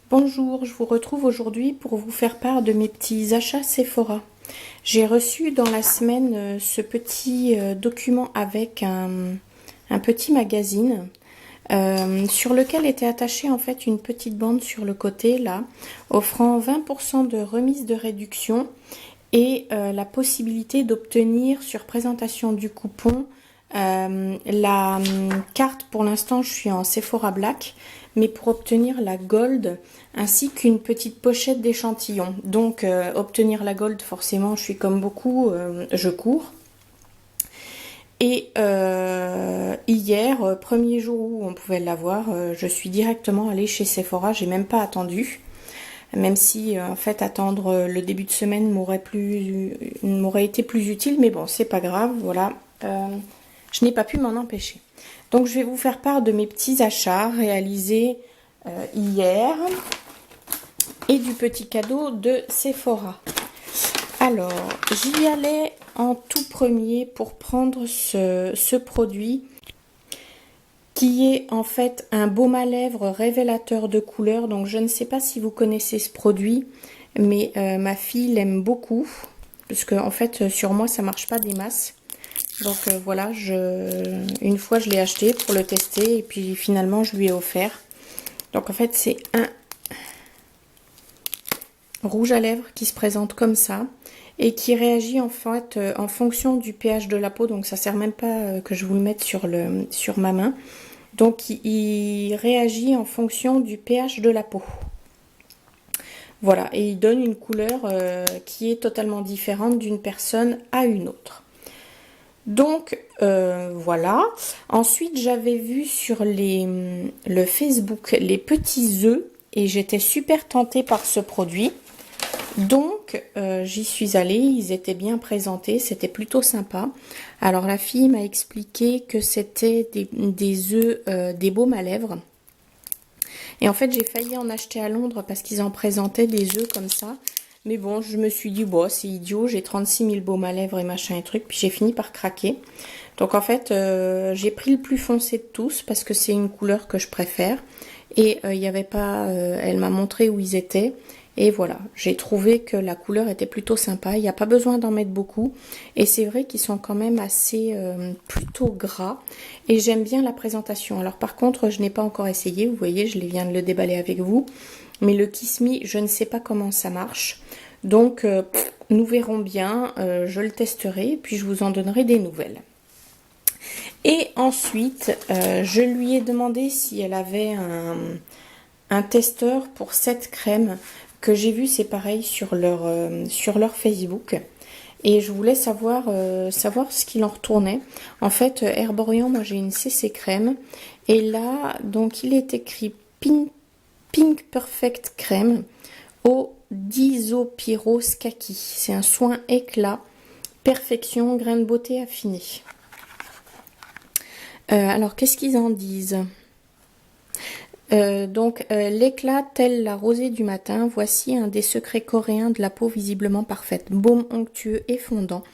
Bonjour, je vous retrouve aujourd'hui pour vous faire part de mes petits achats Sephora. J'ai reçu dans la semaine ce petit document avec un petit magazine sur lequel était attachée en fait une petite bande sur le côté là, offrant 20% de remise de réduction et la possibilité d'obtenir sur présentation du coupon la carte. Pour l'instant je suis en Sephora Black, mais pour obtenir la Gold ainsi qu'une petite pochette d'échantillons. Donc obtenir la Gold, forcément je suis comme beaucoup, je cours. Et hier, premier jour où on pouvait l'avoir, je suis directement allée chez Sephora, j'ai même pas attendu. Même si en fait attendre le début de semaine m'aurait été plus utile, mais bon, c'est pas grave, voilà. Je n'ai pas pu m'en empêcher. Donc je vais vous faire part de mes petits achats réalisés hier et du petit cadeau de Sephora. Alors, j'y allais en tout premier pour prendre ce produit qui est en fait un baume à lèvres révélateur de couleurs. Donc je ne sais pas si vous connaissez ce produit, mais ma fille l'aime beaucoup, parce que en fait sur moi ça marche pas des masses. Donc voilà, une fois je l'ai acheté pour le tester et puis finalement je lui ai offert. Donc en fait c'est un rouge à lèvres qui se présente comme ça et qui réagit en fait en fonction du pH de la peau. Donc ça sert même pas que je vous le mette sur ma main. Donc il réagit en fonction du pH de la peau. Voilà, et il donne une couleur qui est totalement différente d'une personne à une autre. Donc voilà. Ensuite j'avais vu sur le Facebook les petits œufs et j'étais super tentée par ce produit. Donc j'y suis allée, ils étaient bien présentés, c'était plutôt sympa. Alors la fille m'a expliqué que c'était des œufs, des baumes à lèvres. Et en fait j'ai failli en acheter à Londres parce qu'ils en présentaient des œufs comme ça. Mais bon, je me suis dit, bon, c'est idiot, j'ai 36 000 baumes à lèvres et machin et truc. Puis j'ai fini par craquer. Donc en fait, j'ai pris le plus foncé de tous parce que c'est une couleur que je préfère. Et il n'y avait pas, elle m'a montré où ils étaient. Et voilà, j'ai trouvé que la couleur était plutôt sympa. Il n'y a pas besoin d'en mettre beaucoup. Et c'est vrai qu'ils sont quand même assez plutôt gras. Et j'aime bien la présentation. Alors par contre, je n'ai pas encore essayé. Vous voyez, je viens de le déballer avec vous. Mais le Kiss Me, je ne sais pas comment ça marche. Donc, nous verrons bien. Je le testerai. Puis je vous en donnerai des nouvelles. Et ensuite, je lui ai demandé si elle avait un testeur pour cette crème que j'ai vu, c'est pareil sur leur Facebook. Et je voulais savoir ce qu'il en retournait. En fait, Herborian, moi j'ai une CC crème. Et là, donc il est écrit Pink Perfect Crème au Disopyros Kaki. C'est un soin éclat, perfection, grain de beauté affiné. Alors, qu'est-ce qu'ils en disent ? L'éclat tel la rosée du matin, voici un des secrets coréens de la peau visiblement parfaite. Baume onctueux et fondant.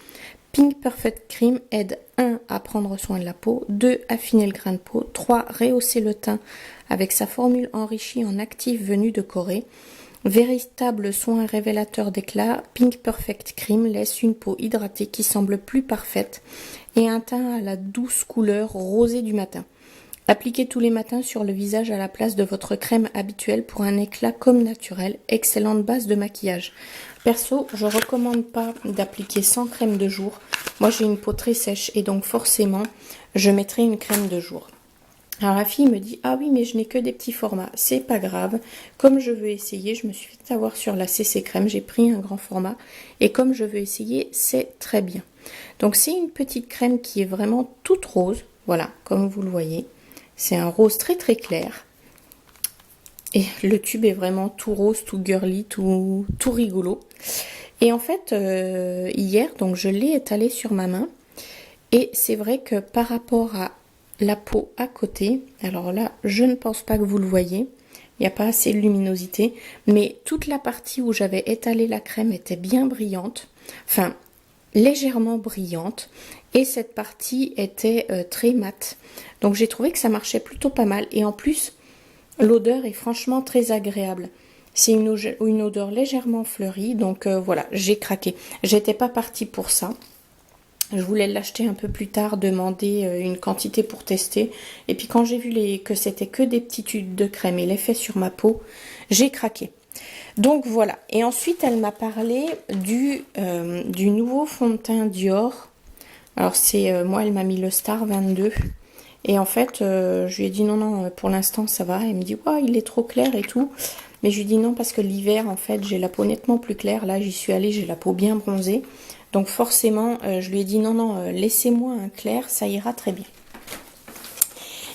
Pink Perfect Cream aide 1 à prendre soin de la peau, 2 affiner le grain de peau, 3 rehausser le teint avec sa formule enrichie en actifs venus de Corée. Véritable soin révélateur d'éclat, Pink Perfect Cream laisse une peau hydratée qui semble plus parfaite et un teint à la douce couleur rosée du matin. Appliquez tous les matins sur le visage à la place de votre crème habituelle pour un éclat comme naturel. Excellente base de maquillage. Perso, je recommande pas d'appliquer sans crème de jour. Moi, j'ai une peau très sèche et donc forcément, je mettrai une crème de jour. Alors la fille me dit, ah oui, mais je n'ai que des petits formats. C'est pas grave. Comme je veux essayer, je me suis fait avoir sur la CC crème. J'ai pris un grand format. Et comme je veux essayer, c'est très bien. Donc c'est une petite crème qui est vraiment toute rose. Voilà, comme vous le voyez. C'est un rose très très clair. Et le tube est vraiment tout rose, tout girly, tout rigolo. Et en fait, hier, donc je l'ai étalé sur ma main. Et c'est vrai que par rapport à la peau à côté, alors là, je ne pense pas que vous le voyez. Il n'y a pas assez de luminosité. Mais toute la partie où j'avais étalé la crème était bien brillante. Enfin, légèrement brillante. Et cette partie était très mate. Donc j'ai trouvé que ça marchait plutôt pas mal. Et en plus, l'odeur est franchement très agréable. C'est une odeur légèrement fleurie, donc voilà, j'ai craqué. J'étais pas partie pour ça. Je voulais l'acheter un peu plus tard, demander une quantité pour tester. Et puis quand j'ai vu que c'était que des petits tubes de crème et l'effet sur ma peau, j'ai craqué. Donc voilà. Et ensuite, elle m'a parlé du nouveau fond de teint Dior. Alors moi, elle m'a mis le Star 22. Et en fait, je lui ai dit non, pour l'instant ça va. Elle me dit, ouais, il est trop clair et tout. Mais je lui dis non parce que l'hiver, en fait, j'ai la peau nettement plus claire. Là, j'y suis allée, j'ai la peau bien bronzée. Donc forcément, je lui ai dit non, laissez-moi un clair, ça ira très bien.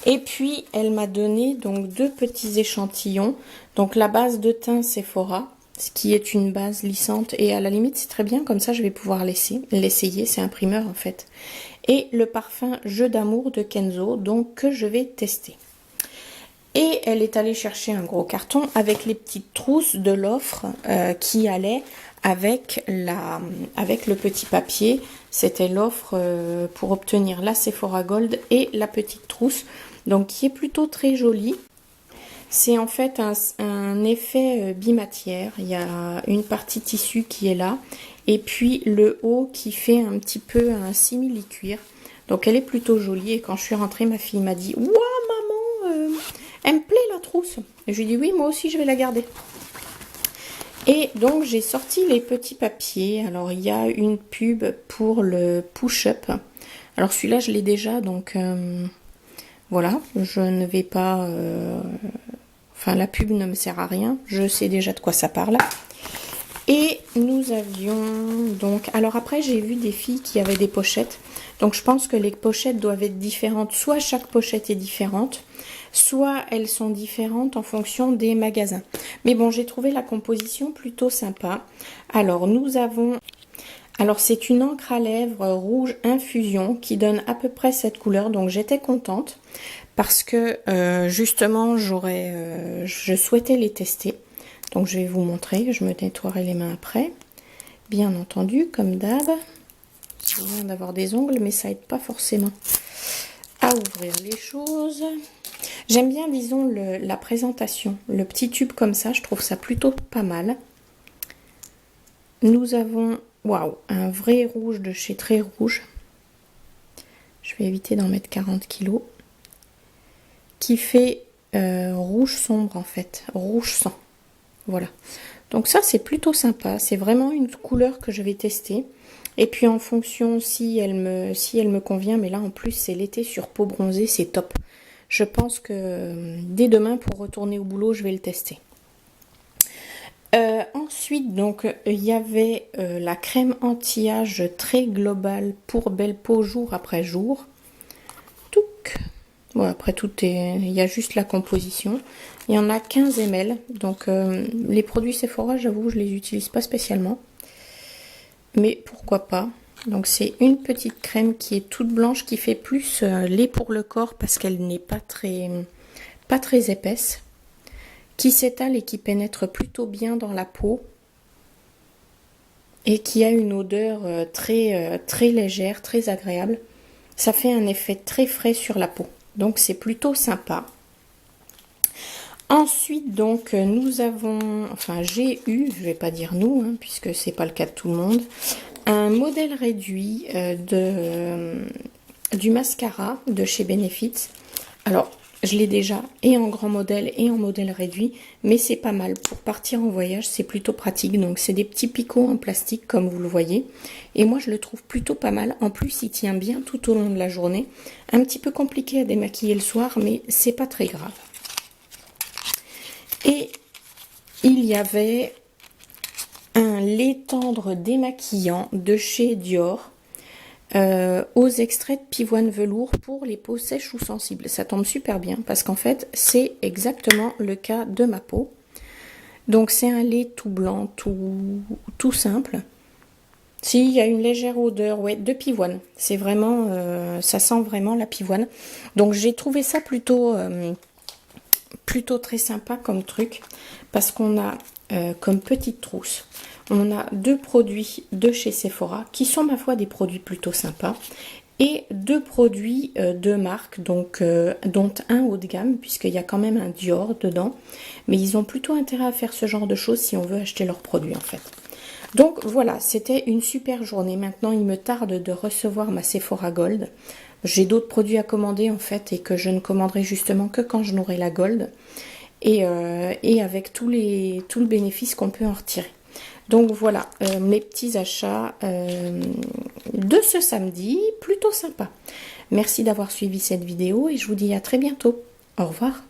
Et puis, elle m'a donné donc 2 petits échantillons. Donc la base de teint Sephora, ce qui est une base lissante. Et à la limite, c'est très bien, comme ça je vais pouvoir l'essayer. C'est un primeur en fait. Et le parfum Jeu d'amour de Kenzo, donc que je vais tester. Et elle est allée chercher un gros carton avec les petites trousses de l'offre qui allait avec le petit papier. C'était l'offre pour obtenir la Sephora Gold et la petite trousse, donc qui est plutôt très jolie. C'est en fait un effet bimatière. Il y a une partie tissu qui est là et puis le haut qui fait un petit peu un simili-cuir. Donc elle est plutôt jolie et quand je suis rentrée, ma fille m'a dit « Waouh maman, elle me plaît la trousse !» Et je lui ai dit « Oui, moi aussi je vais la garder !» Et donc j'ai sorti les petits papiers. Alors il y a une pub pour le push-up. Alors celui-là je l'ai déjà, donc voilà, je ne vais pas... Enfin la pub ne me sert à rien, je sais déjà de quoi ça parle. Et nous avions donc... Alors après j'ai vu des filles qui avaient des pochettes. Donc je pense que les pochettes doivent être différentes. Soit chaque pochette est différente, soit elles sont différentes en fonction des magasins. Mais bon, j'ai trouvé la composition plutôt sympa. Alors nous avons... Alors c'est une encre à lèvres rouge infusion qui donne à peu près cette couleur. Donc j'étais contente parce que justement je souhaitais les tester. Donc je vais vous montrer. Je me nettoierai les mains après. Bien entendu, comme d'hab. C'est bien d'avoir des ongles, mais ça aide pas forcément à ouvrir les choses. J'aime bien, disons, la présentation. Le petit tube comme ça, je trouve ça plutôt pas mal. Nous avons, waouh, un vrai rouge de chez Très Rouge. Je vais éviter d'en mettre 40 kg. Qui fait rouge sombre en fait, rouge sang. Voilà. Donc ça, c'est plutôt sympa. C'est vraiment une couleur que je vais tester. Et puis en fonction si elle me convient, mais là en plus c'est l'été sur peau bronzée, c'est top. Je pense que dès demain pour retourner au boulot, je vais le tester. Ensuite, donc il y avait la crème anti-âge très globale pour belle peau jour après jour. Touc. Bon, après tout il y a juste la composition. Il y en a 15 ml. Donc les produits Sephora, j'avoue, je les utilise pas spécialement. Mais pourquoi pas. Donc c'est une petite crème qui est toute blanche, qui fait plus lait pour le corps parce qu'elle n'est pas très épaisse, qui s'étale et qui pénètre plutôt bien dans la peau et qui a une odeur très légère, très agréable. Ça fait un effet très frais sur la peau, donc c'est plutôt sympa. Ensuite, donc, nous avons, enfin, j'ai eu, je vais pas dire nous, hein, puisque c'est pas le cas de tout le monde, un modèle réduit du mascara de chez Benefit. Alors, je l'ai déjà et en grand modèle et en modèle réduit, mais c'est pas mal. Pour partir en voyage, c'est plutôt pratique. Donc, c'est des petits picots en plastique, comme vous le voyez. Et moi, je le trouve plutôt pas mal. En plus, il tient bien tout au long de la journée. Un petit peu compliqué à démaquiller le soir, mais c'est pas très grave. Et il y avait un lait tendre démaquillant de chez Dior aux extraits de pivoine velours pour les peaux sèches ou sensibles. Ça tombe super bien parce qu'en fait, c'est exactement le cas de ma peau. Donc c'est un lait tout blanc, tout simple. Si, il y a une légère odeur de pivoine. C'est vraiment, ça sent vraiment la pivoine. Donc j'ai trouvé ça plutôt très sympa comme truc parce qu'on a comme petite trousse, on a 2 produits de chez Sephora qui sont ma foi des produits plutôt sympas et 2 produits de marque, donc dont un haut de gamme, puisqu'il y a quand même un Dior dedans. Mais ils ont plutôt intérêt à faire ce genre de choses si on veut acheter leurs produits en fait. Donc voilà, c'était une super journée. Maintenant, il me tarde de recevoir ma Sephora Gold. J'ai d'autres produits à commander en fait et que je ne commanderai justement que quand je n'aurai la Gold. Et avec tout le bénéfice qu'on peut en retirer. Donc voilà, mes petits achats de ce samedi, plutôt sympa. Merci d'avoir suivi cette vidéo et je vous dis à très bientôt. Au revoir.